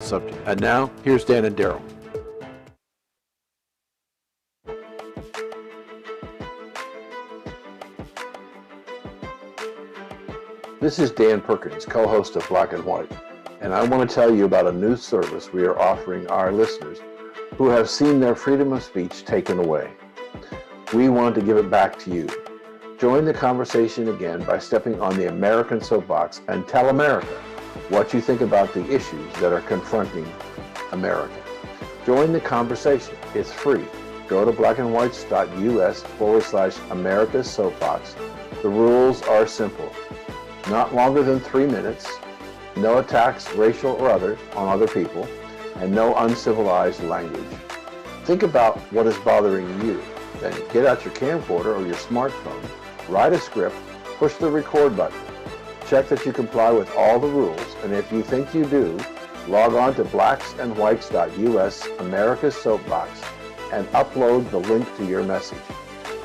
subject. And now, here's Dan and Darrell. This is Dan Perkins, co-host of Black and White, and I want to tell you about a new service we are offering our listeners who have seen their freedom of speech taken away. We want to give it back to you. Join the conversation again by stepping on the American soapbox and tell America what you think about the issues that are confronting America. Join the conversation. It's free. Go to blackandwhites.us/America's Soapbox. The rules are simple. Not longer than 3 minutes, no attacks, racial or other, on other people, and no uncivilized language. Think about what is bothering you. Then get out your camcorder or your smartphone, write a script, push the record button. Check that you comply with all the rules, and if you think you do, log on to blacksandwhites.us/America's Soapbox and upload the link to your message.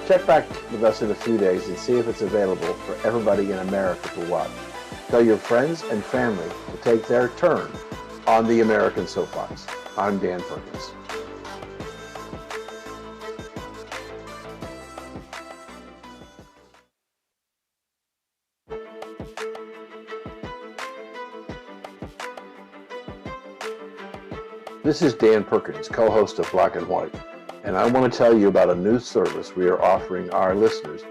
Check back with us in a few days and see if it's available for everybody in America to watch. Tell your friends and family to take their turn on the American Soapbox. I'm Dan Perkins. This is Dan Perkins, co-host of Black and White, and I want to tell you about a new service we are offering our listeners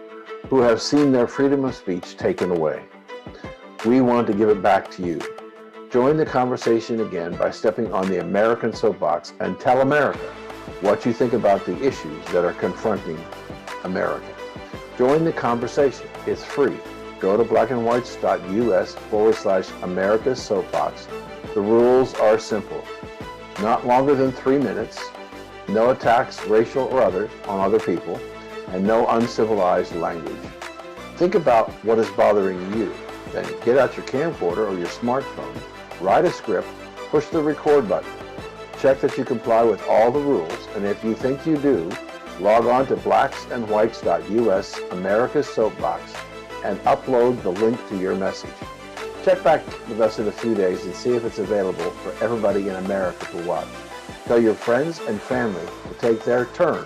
who have seen their freedom of speech taken away. We want to give it back to you. Join the conversation again by stepping on the American soapbox and tell America what you think about the issues that are confronting America. Join the conversation. It's free. Go to blackandwhites.us/America's Soapbox. The rules are simple. Not longer than 3 minutes, no attacks, racial or other, on other people, and no uncivilized language. Think about what is bothering you. Then get out your camcorder or your smartphone, write a script, push the record button. Check that you comply with all the rules, and if you think you do, log on to blacksandwhites.us/America's Soapbox and upload the link to your message. Check back with us in a few days and see if it's available for everybody in America to watch. Tell your friends and family to take their turn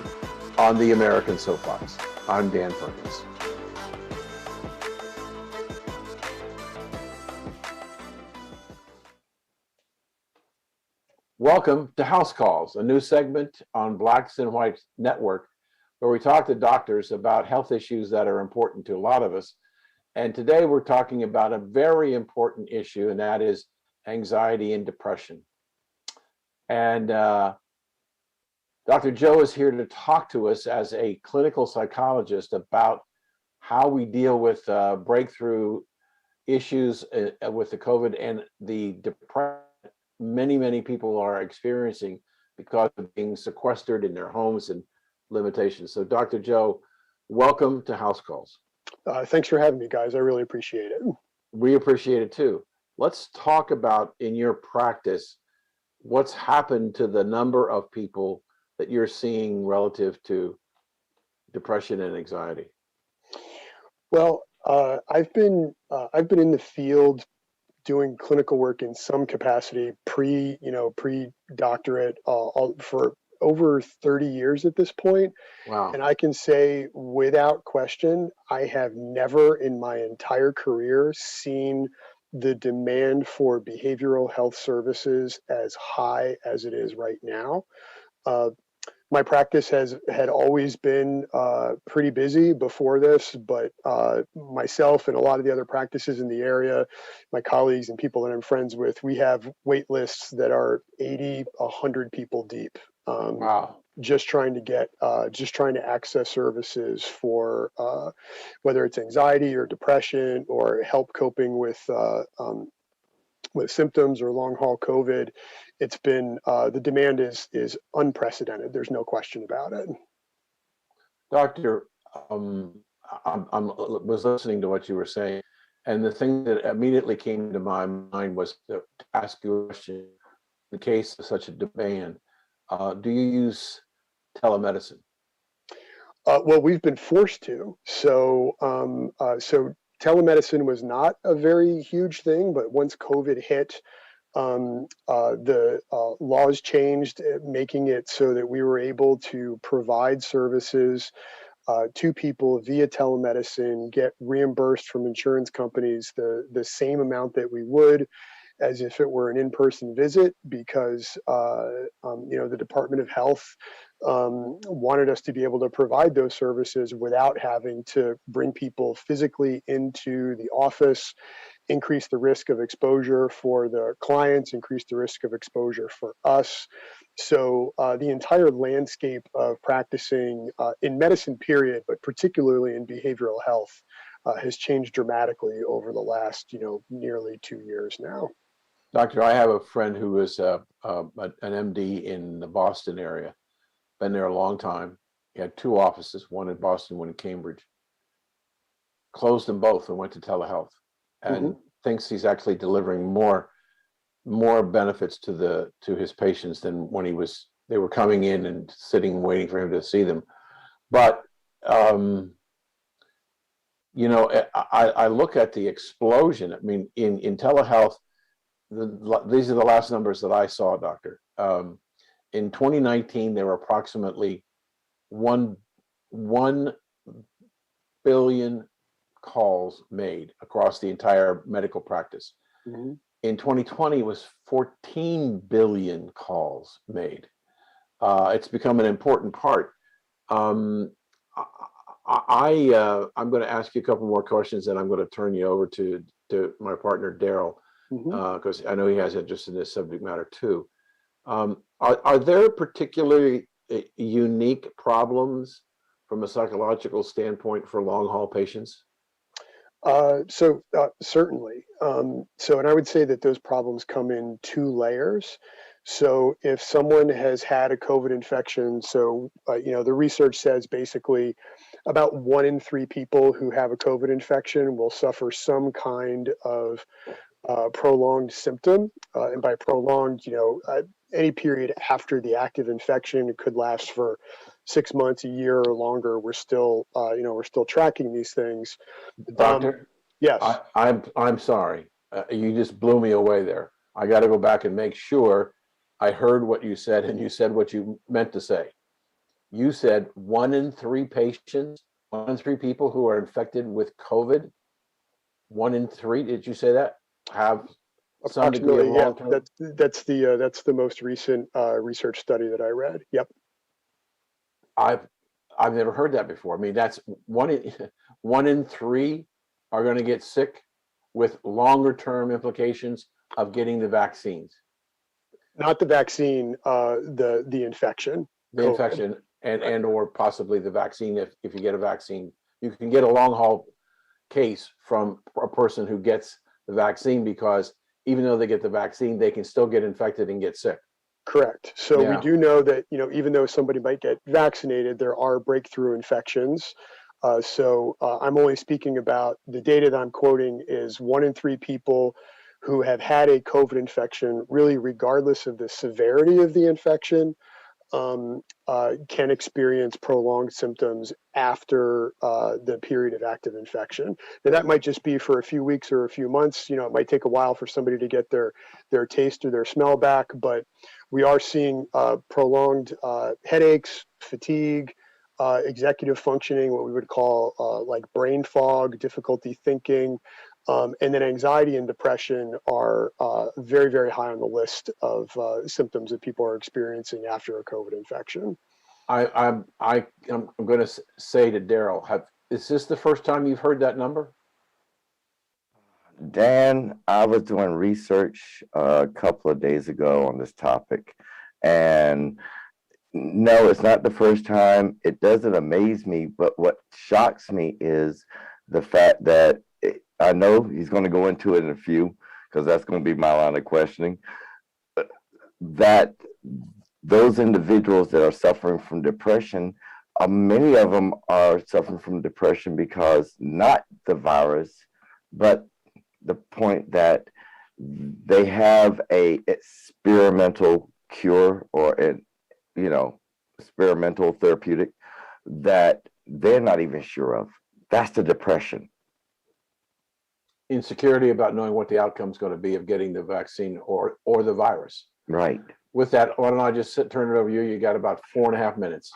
on the American Soapbox. I'm Dan Perkins. Welcome to House Calls, a new segment on Blacks and Whites Network, where we talk to doctors about health issues that are important to a lot of us. And today we're talking about a very important issue, and that is anxiety and depression. And Dr. Joe is here to talk to us as a clinical psychologist about how we deal with breakthrough issues with the COVID and the depression many people are experiencing because of being sequestered in their homes and limitations. So Dr. Joe, welcome to House Calls. Thanks for having me, guys. I really appreciate it. We appreciate it too. Let's talk about, in your practice, what's happened to the number of people that you're seeing relative to depression and anxiety. Well, I've been in the field doing clinical work in some capacity, pre-doctorate, for over 30 years at this point. Wow. And I can say without question, I have never in my entire career seen the demand for behavioral health services as high as it is right now. My practice had always been pretty busy before this, but myself and a lot of the other practices in the area, my colleagues and people that I'm friends with, we have wait lists that are 80, 100 people deep. Wow. Just trying to access services for whether it's anxiety or depression or help coping with symptoms or long haul COVID. It's been the demand is unprecedented. There's no question about it. Doctor, I was listening to what you were saying, and the thing that immediately came to my mind was to ask you a question. In the case of such a demand, do you use telemedicine? Well, we've been forced to. So telemedicine was not a very huge thing, but once COVID hit, the laws changed, making it so that we were able to provide services to people via telemedicine, get reimbursed from insurance companies the same amount that we would as if it were an in-person visit, because the Department of Health wanted us to be able to provide those services without having to bring people physically into the office, increase the risk of exposure for the clients, increase the risk of exposure for us. So the entire landscape of practicing in medicine, period, but particularly in behavioral health, has changed dramatically over the last, nearly 2 years now. Doctor, I have a friend who is an MD in the Boston area, been there a long time. He had two offices, one in Boston, one in Cambridge. Closed them both and went to telehealth, and thinks he's actually delivering more benefits to his patients than when they were coming in and sitting and waiting for him to see them. But I look at the explosion. I mean, in telehealth, these are the last numbers that I saw, Doctor. In 2019, there were approximately 1 billion calls made across the entire medical practice. In 2020, it was 14 billion calls made. It's become an important part. I'm going to ask you a couple more questions, and I'm going to turn you over to my partner, Darrell, because I know he has interest in this subject matter too. Are there particularly unique problems from a psychological standpoint for long haul patients? Certainly. And I would say that those problems come in two layers. So if someone has had a COVID infection, the research says basically about 1 in 3 people who have a COVID infection will suffer some kind of prolonged symptom. And by prolonged, any period after the active infection, it could last for 6 months, a year, or longer. We're still tracking these things. Doctor, yes. I'm sorry. You just blew me away there. I got to go back and make sure I heard what you said, and you said what you meant to say. You said 1 in 3 patients, 1 in 3 people who are infected with COVID. 1 in 3. Did you say that? Have some degree of long-term? Yeah, that's the most recent research study that I read. Yep. I've never heard that before. I mean, that's 1 in 3 are going to get sick with longer term implications of getting the vaccines. Not the vaccine, the infection. The COVID. infection and or possibly the vaccine. If you get a vaccine, you can get a long haul case from a person who gets the vaccine, because even though they get the vaccine, they can still get infected and get sick. Correct. So we do know that, even though somebody might get vaccinated, there are breakthrough infections. I'm only speaking about the data that I'm quoting is 1 in 3 people who have had a COVID infection, really regardless of the severity of the infection, can experience prolonged symptoms after the period of active infection. Now, that might just be for a few weeks or a few months. It might take a while for somebody to get their taste or their smell back, but we are seeing prolonged headaches, fatigue, executive functioning, what we would call like brain fog, difficulty thinking, and then anxiety and depression are very, very high on the list of symptoms that people are experiencing after a COVID infection. I'm going to say to Darrell, is this the first time you've heard that number? Dan, I was doing research a couple of days ago on this topic, and no, it's not the first time. It doesn't amaze me, but what shocks me is the fact that I know he's going to go into it in a few, because that's going to be my line of questioning, that those individuals that are suffering from depression, many of them are suffering from depression because not the virus, but the point that they have a experimental cure or an experimental therapeutic that they're not even sure of. That's the depression. insecurity about knowing what the outcome is going to be of getting the vaccine or the virus. Right. With that, why don't I just turn it over to you? You got about 4.5 minutes.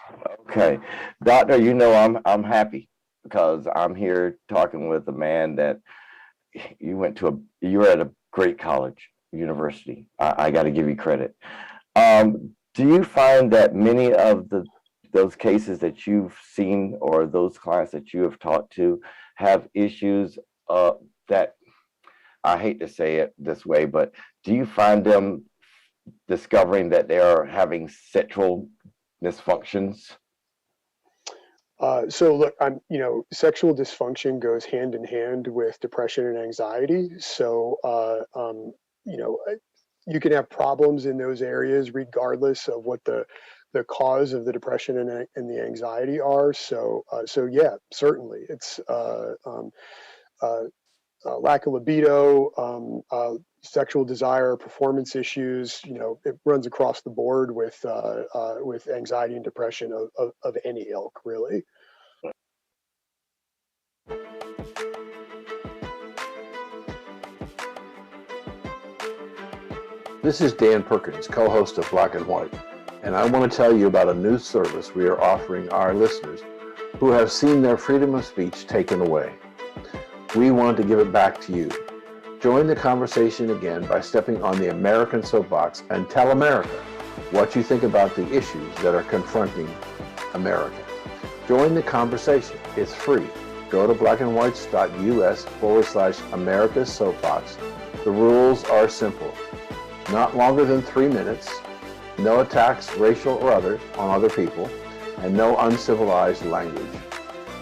Okay, Doctor, you know I'm happy because I'm here talking with a man that you were at a great college, university. I got to give you credit. Do you find that many of those cases that you've seen or those clients that you have talked to have issues that, I hate to say it this way, but do you find them discovering that they are having sexual dysfunctions? So look, sexual dysfunction goes hand in hand with depression and anxiety. So, you can have problems in those areas regardless of what the cause of the depression and the anxiety are. So yeah, certainly it's lack of libido, sexual desire, performance issues. It runs across the board with anxiety and depression of any ilk, really. This is Dan Perkins, co-host of Black and White, and I want to tell you about a new service we are offering our listeners who have seen their freedom of speech taken away. We want to give it back to you. Join the conversation again by stepping on the American soapbox and tell America what you think about the issues that are confronting America. Join the conversation. It's free. Go to blackandwhites.us/America's Soapbox. The rules are simple. Not longer than 3 minutes, no attacks, racial or other, on other people, and no uncivilized language.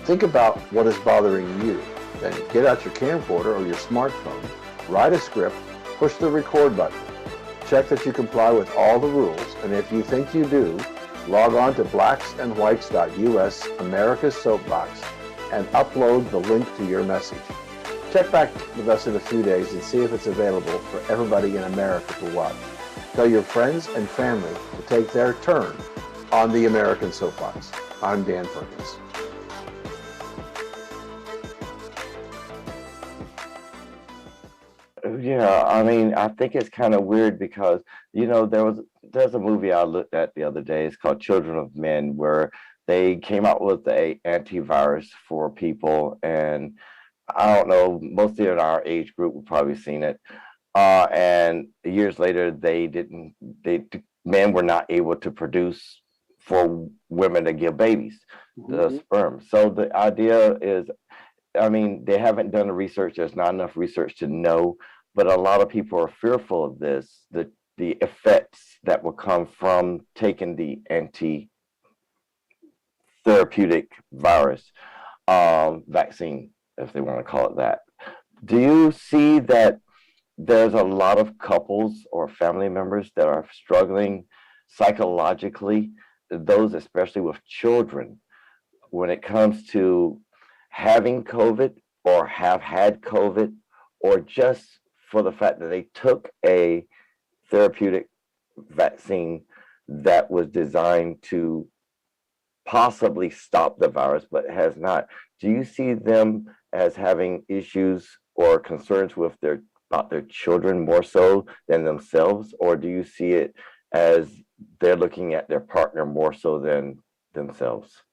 Think about what is bothering you. Then get out your camcorder or your smartphone, write a script, push the record button. Check that you comply with all the rules, and if you think you do, log on to blacksandwhites.us/America's Soapbox and upload the link to your message. Check back with us in a few days and see if it's available for everybody in America to watch. Tell your friends and family to take their turn on the American Soapbox. I'm Dan Perkins. Yeah, I mean, I think it's kind of weird because, there's a movie I looked at the other day. It's called Children of Men, where they came out with a antivirus for people, and I don't know, most in our age group have probably seen it. And years later, men were not able to produce for women to give babies, the sperm. So the idea is, I mean, they haven't done the research. There's not enough research to know, but a lot of people are fearful of this, the effects that will come from taking the anti-therapeutic virus vaccine, if they want to call it that. Do you see that there's a lot of couples or family members that are struggling psychologically, those especially with children, when it comes to having COVID or have had COVID, or just for the fact that they took a therapeutic vaccine that was designed to possibly stop the virus, but has not? Do you see them as having issues or concerns about their children more so than themselves, or do you see it as they're looking at their partner more so than themselves?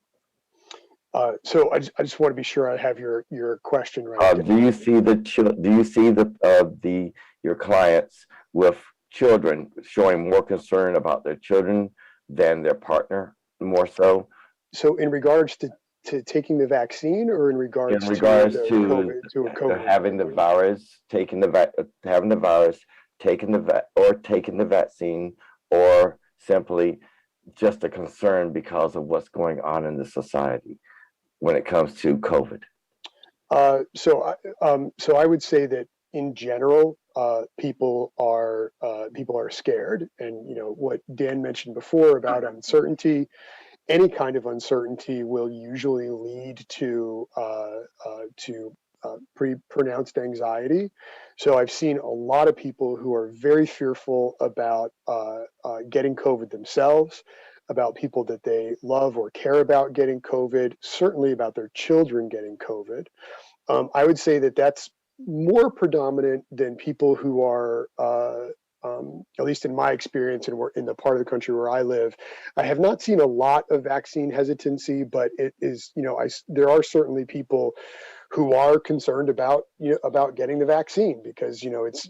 So I just want to be sure I have your question right. Do you see your clients with children showing more concern about their children than their partner more so? So in regards to taking the vaccine, or in regards to having the virus, taking the vaccine, or simply just a concern because of what's going on in the society when it comes to COVID? So I would say that in general, people are scared, and what Dan mentioned before about uncertainty. Any kind of uncertainty will usually lead to pretty pronounced anxiety. So I've seen a lot of people who are very fearful about getting COVID themselves, about people that they love or care about getting COVID, certainly about their children getting COVID. I would say that that's more predominant than people who are, at least in my experience, and we're in the part of the country where I live, I have not seen a lot of vaccine hesitancy, but it is, there are certainly people who are concerned about, about getting the vaccine because, it's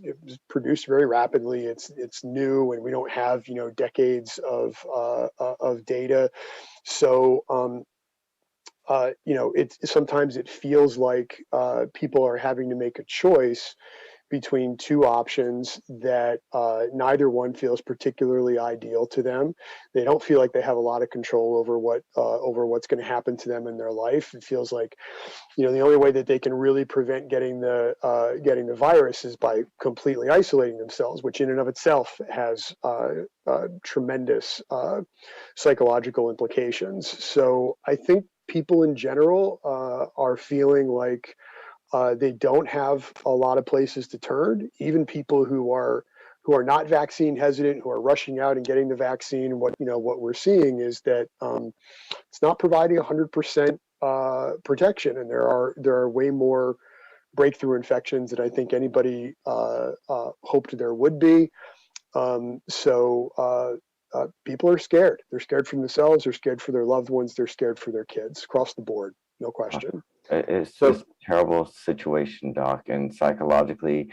produced very rapidly. It's new, and we don't have, decades of data. So, sometimes it feels like people are having to make a choice between two options that neither one feels particularly ideal to them. They don't feel like they have a lot of control over what's going to happen to them in their life. It feels like, the only way that they can really prevent getting the virus is by completely isolating themselves, which in and of itself has tremendous psychological implications. So I think people in general are feeling like they don't have a lot of places to turn. Even people who are not vaccine hesitant, who are rushing out and getting the vaccine. What we're seeing is that it's not providing 100% protection, and there are way more breakthrough infections than I think anybody hoped there would be. People are scared. They're scared for themselves. They're scared for their loved ones. They're scared for their kids across the board. No question. It's just a terrible situation, Doc. And psychologically,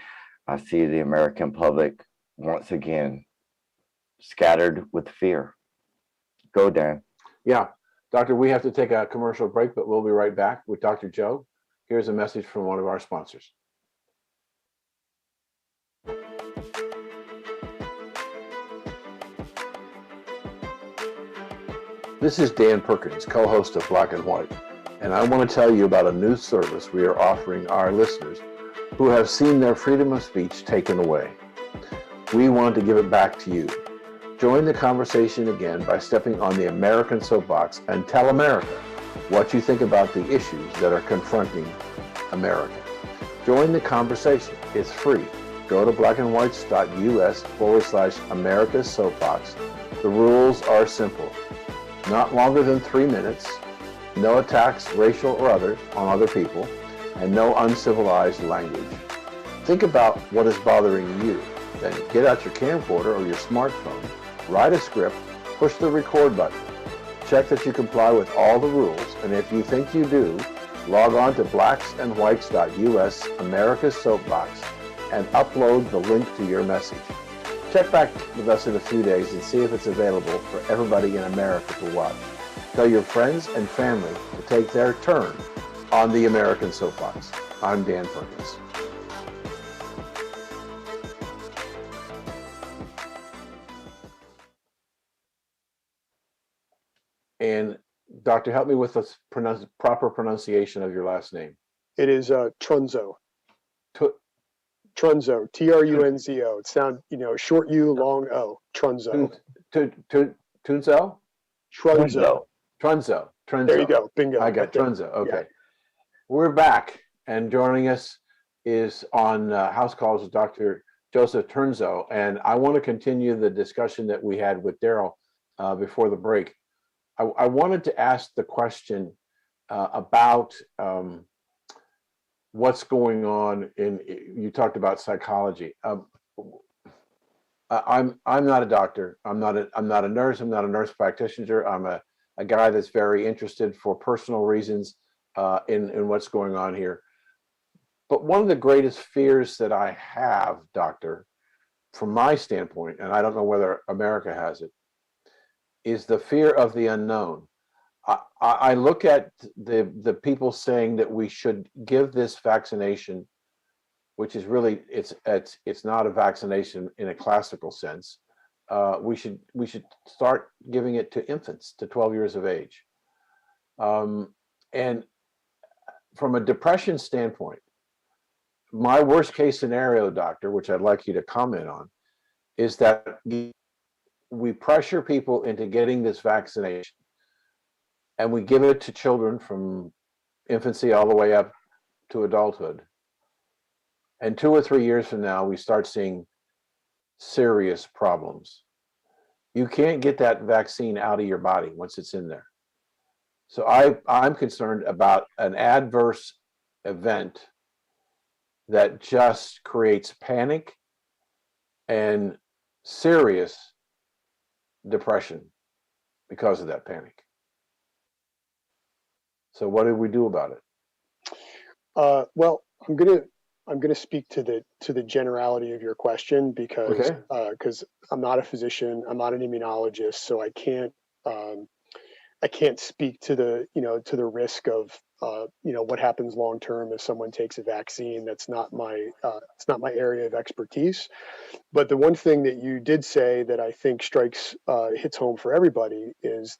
I see the American public once again scattered with fear. Go, Dan. Yeah, Doctor, we have to take a commercial break, but we'll be right back with Dr. Joe. Here's a message from one of our sponsors. This is Dan Perkins, co-host of Black and White, and I want to tell you about a new service we are offering our listeners who have seen their freedom of speech taken away. We want to give it back to you. Join the conversation again by stepping on the American soapbox and tell America what you think about the issues that are confronting America. Join the conversation. It's free. Go to blackandwhites.us/America's Soapbox. The rules are simple. Not longer than 3 minutes, no attacks, racial or other, on other people, and no uncivilized language. Think about what is bothering you. Then get out your camcorder or your smartphone, write a script, push the record button. Check that you comply with all the rules, and if you think you do, log on to blacksandwhites.us, America's Soapbox, and upload the link to your message. Check back with us in a few days and see if it's available for everybody in America to watch. Tell your friends and family to take their turn on the American Soapbox. I'm Dan Perkins. And Doctor, help me with the proper pronunciation of your last name. It is Trunzo. Trunzo, Trunzo. It sounds, short U, long O. Trunzo. Tunzo? Trunzo. Trunzo. There you go. Bingo. I got Trunzo. Okay. Yeah. We're back, and joining us is on House Calls with Dr. Joseph Trunzo, and I want to continue the discussion that we had with Darrell before the break. I wanted to ask the question about what's going on you talked about psychology. I'm not a doctor. I'm not a nurse. I'm not a nurse practitioner. I'm a guy that's very interested for personal reasons in what's going on here. But one of the greatest fears that I have, Doctor, from my standpoint, and I don't know whether America has it, is the fear of the unknown. I look at the people saying that we should give this vaccination, which is really it's not a vaccination in a classical sense. We should start giving it to infants to 12 years of age. And from a depression standpoint, my worst case scenario, Doctor, which I'd like you to comment on, is that we pressure people into getting this vaccination, and we give it to children from infancy all the way up to adulthood. And 2 or 3 years from now, we start seeing serious problems. You can't get that vaccine out of your body once it's in there. So I'm concerned about an adverse event that just creates panic and serious depression because of that panic. So what do we do about it? Well, I'm gonna speak to the generality of your question because Okay. I'm not a physician, I'm not an immunologist, so I can't speak to the risk of what happens long term if someone takes a vaccine. That's not my it's not my area of expertise. But the one thing that you did say that I think hits home for everybody is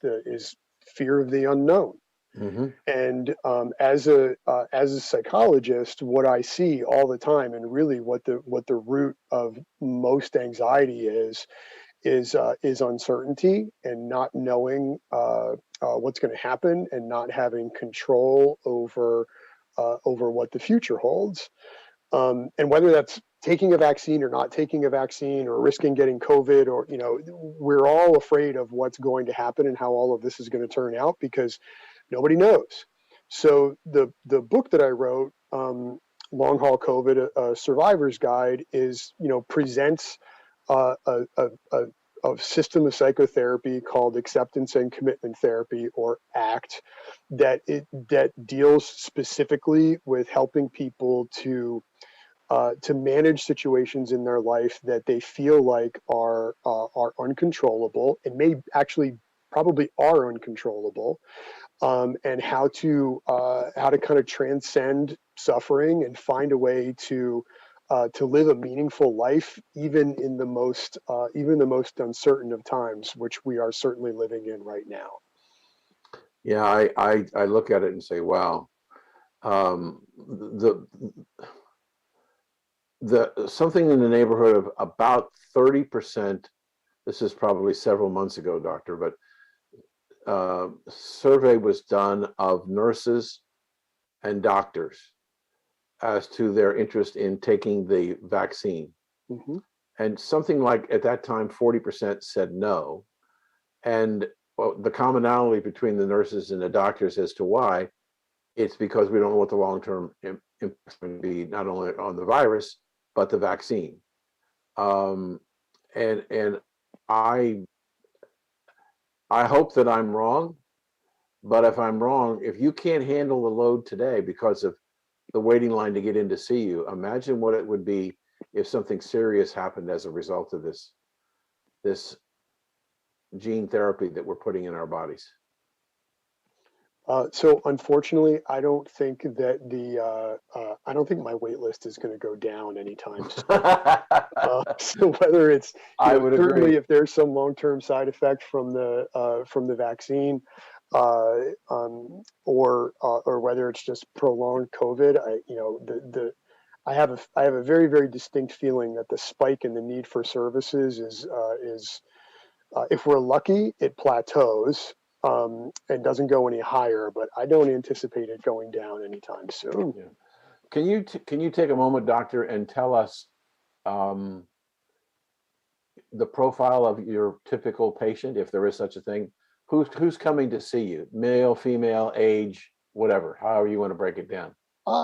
fear of the unknown. Mm-hmm. And as a psychologist, what I see all the time, and really what the root of most anxiety is uncertainty and not knowing what's going to happen and not having control over what the future holds. And whether that's taking a vaccine or not taking a vaccine or risking getting COVID, or we're all afraid of what's going to happen and how all of this is going to turn out because nobody knows. So the book that I wrote, Long Haul COVID, a Survivor's Guide, presents a system of psychotherapy called Acceptance and Commitment Therapy, or ACT, that deals specifically with helping people to manage situations in their life that they feel like are uncontrollable, and may actually probably are uncontrollable, and how to kind of transcend suffering and find a way to live a meaningful life, even in the most uncertain of times, which we are certainly living in right now. Yeah, I look at it and say, wow, the something in the neighborhood of about 30%. This is probably several months ago, doctor, but survey was done of nurses and doctors as to their interest in taking the vaccine. Mm-hmm. And something like, at that time, 40% said no. And well, the commonality between the nurses and the doctors as to why, it's because we don't know what the long-term impact will be, not only on the virus, but the vaccine. And I hope that I'm wrong, but if I'm wrong, if you can't handle the load today because of the waiting line to get in to see you, imagine what it would be if something serious happened as a result of this gene therapy that we're putting in our bodies. So unfortunately, I don't think that I don't think my wait list is going to go down anytime soon. So whether it's I would certainly agree. if there's some long-term side effect from the vaccine, or whether it's just prolonged COVID, I have a very, very distinct feeling that the spike in the need for services is if we're lucky, it plateaus, and doesn't go any higher, but I don't anticipate it going down anytime soon. Yeah. Can you take a moment, doctor, and tell us um, the profile of your typical patient, if there is such a thing? Who's coming to see you? Male, female, age, whatever, however you want to break it down.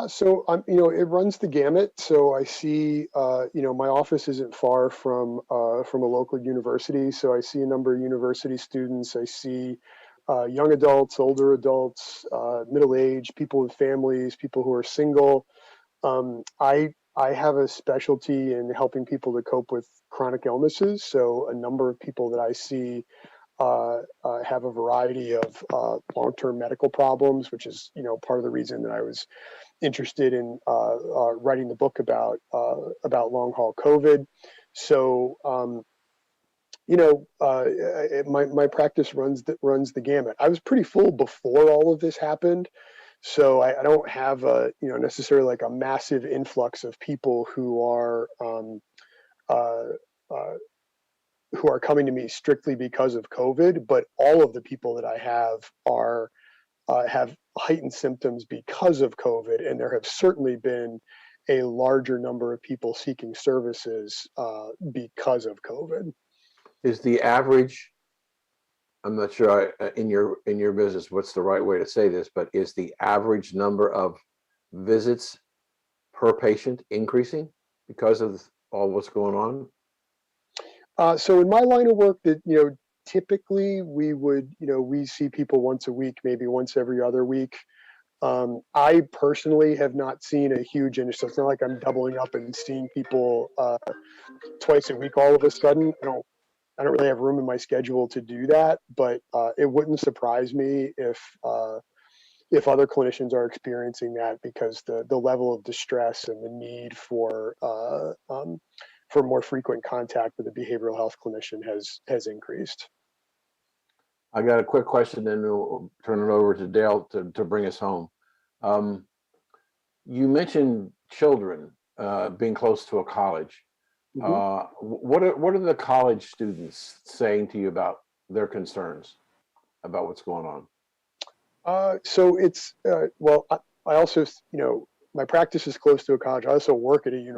So it runs the gamut. So I see, my office isn't far from a local university, so I see a number of university students. I see young adults, older adults, middle age, people with families, people who are single. I have a specialty in helping people to cope with chronic illnesses. So a number of people that I see have a variety of long-term medical problems, which is part of the reason that I was interested in writing the book about long haul COVID. So my practice runs the gamut. I was pretty full before all of this happened, so I don't have necessarily like a massive influx of people uh, uh, who are coming to me strictly because of COVID. But all of the people that I have heightened symptoms because of COVID, and there have certainly been a larger number of people seeking services because of COVID. Is the average, I'm not sure in your business what's the right way to say this, but is the average number of visits per patient increasing because of all what's going on? So in my line of work, that typically we see people once a week, maybe once every other week. I personally have not seen a huge interest. So it's not like I'm doubling up and seeing people twice a week all of a sudden. I don't really have room in my schedule to do that, but it wouldn't surprise me if other clinicians are experiencing that, because the level of distress and the need for more frequent contact with a behavioral health clinician has increased. I got a quick question, then we'll turn it over to Dale to bring us home. Um, you mentioned children being close to a college. Mhm. What are the college students saying to you about their concerns about what's going on? So it's well, I also, my practice is close to a college. I also work at a university.